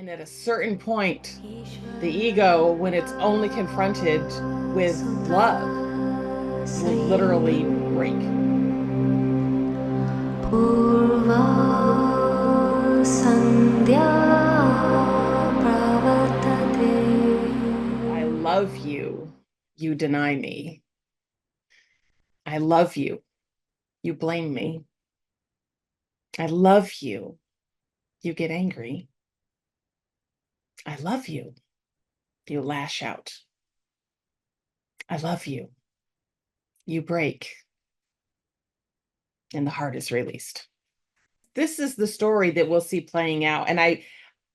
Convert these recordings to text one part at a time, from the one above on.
And at a certain point, the ego, when it's only confronted with love, will literally break. I love you, you deny me. I love you, you blame me. I love you, you get angry. I love you, you lash out. I love you, you break, and the heart is released. This is the story that we'll see playing out. And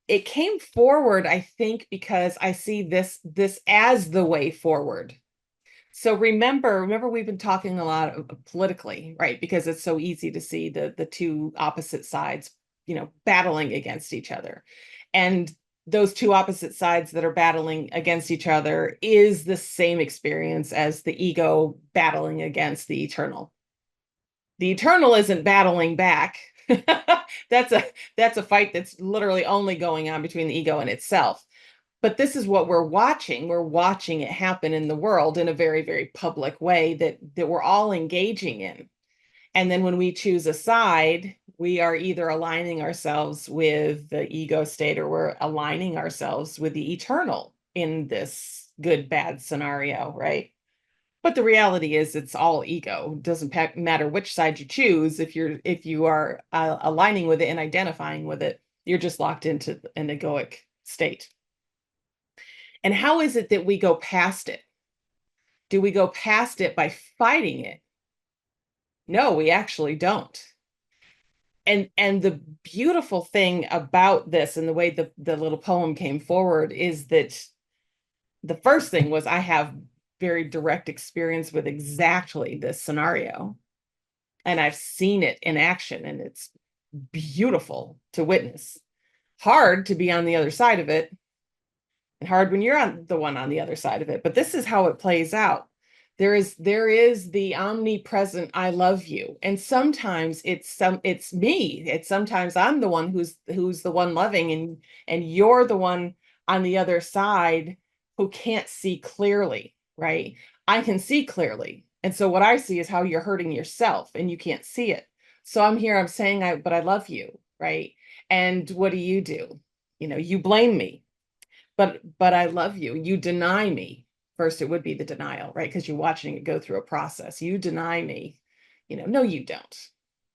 it came forward, I think, because I see this as the way forward. So remember we've been talking a lot politically, right? Because it's so easy to see the two opposite sides, battling against each other. And those two opposite sides that are battling against each other is the same experience as the ego battling against the eternal. The eternal isn't battling back. that's a fight that's literally only going on between the ego and itself. But this is what we're watching. We're watching it happen in the world in a very, very public way that we're all engaging in. And then when we choose a side, we are either aligning ourselves with the ego state or we're aligning ourselves with the eternal in this good, bad scenario, right? But the reality is it's all ego. It doesn't matter which side you choose. If you are aligning with it and identifying with it, you're just locked into an egoic state. And how is it that we go past it? Do we go past it by fighting it? No, we actually don't. And the beautiful thing about this and the way the little poem came forward is that the first thing was I have very direct experience with exactly this scenario. And I've seen it in action, and it's beautiful to witness. Hard to be on the other side of it, and hard when you're on the one on the other side of it. But this is how it plays out. There is the omnipresent I love you. And sometimes it's me. It's sometimes I'm the one who's the one loving, and you're the one on the other side who can't see clearly, right? I can see clearly. And so what I see is how you're hurting yourself and you can't see it. So I'm saying but I love you, right? And what do? You blame me, but I love you. You deny me. First, it would be the denial, right? Because you're watching it go through a process. You deny me. No, you don't.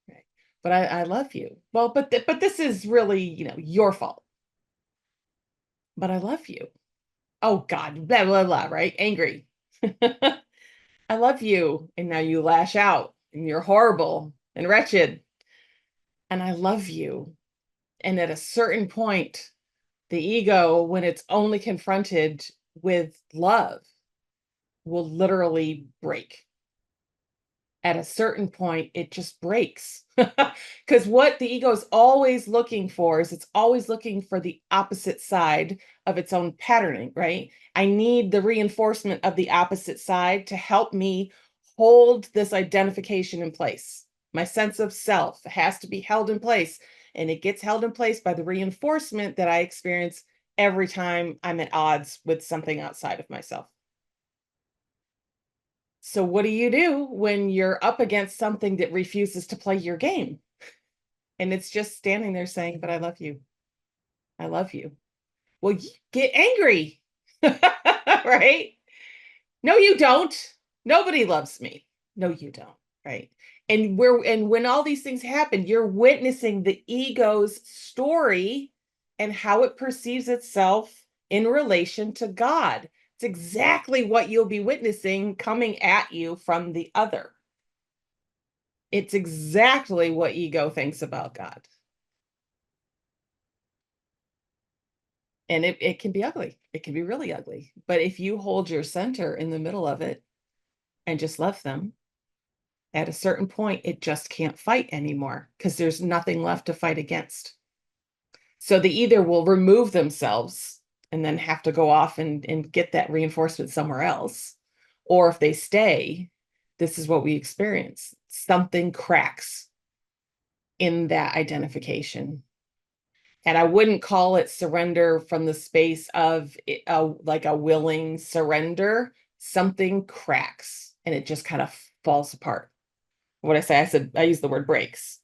Right? But I love you. Well, but this is really, your fault. But I love you. Oh God, blah blah blah, right? Angry. I love you. And now you lash out and you're horrible and wretched. And I love you. And at a certain point, the ego, when it's only confronted with love, will literally break. At a certain point, it just breaks. Because what the ego is always looking for is it's always looking for the opposite side of its own patterning, right? I need the reinforcement of the opposite side to help me hold this identification in place. My sense of self has to be held in place, and it gets held in place by the reinforcement that I experience every time I'm at odds with something outside of myself. So what do you do when you're up against something that refuses to play your game? And it's just standing there saying, but I love you. I love you. Well, you get angry, right? No, you don't. Nobody loves me. No, you don't, right? And when all these things happen, you're witnessing the ego's story and how it perceives itself in relation to God. It's exactly what you'll be witnessing coming at you from the other. It's exactly what ego thinks about God. And it can be ugly. It can be really ugly. But if you hold your center in the middle of it and just love them, at a certain point, it just can't fight anymore because there's nothing left to fight against. So they either will remove themselves and then have to go off and get that reinforcement somewhere else. Or if they stay, this is what we experience. Something cracks in that identification. And I wouldn't call it surrender from the space of like a willing surrender. Something cracks and it just kind of falls apart. What I say, I use the word breaks,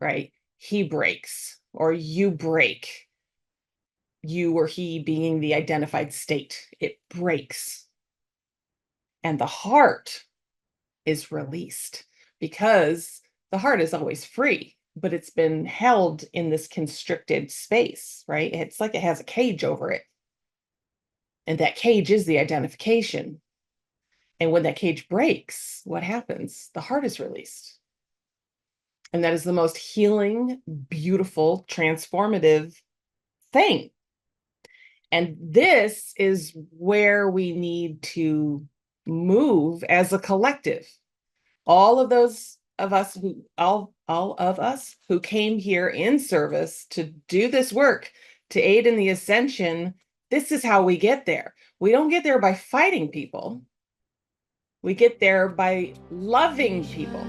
right? He breaks or you break. You or he being the identified state, it breaks. And the heart is released because the heart is always free, but it's been held in this constricted space, right? It's like it has a cage over it. And that cage is the identification. And when that cage breaks, what happens? The heart is released. And that is the most healing, beautiful, transformative thing. And this is where we need to move as a collective. All of those of us who all of us who came here in service to do this work to aid in the ascension, this is how we get there. We don't get there by fighting people. We get there by loving people.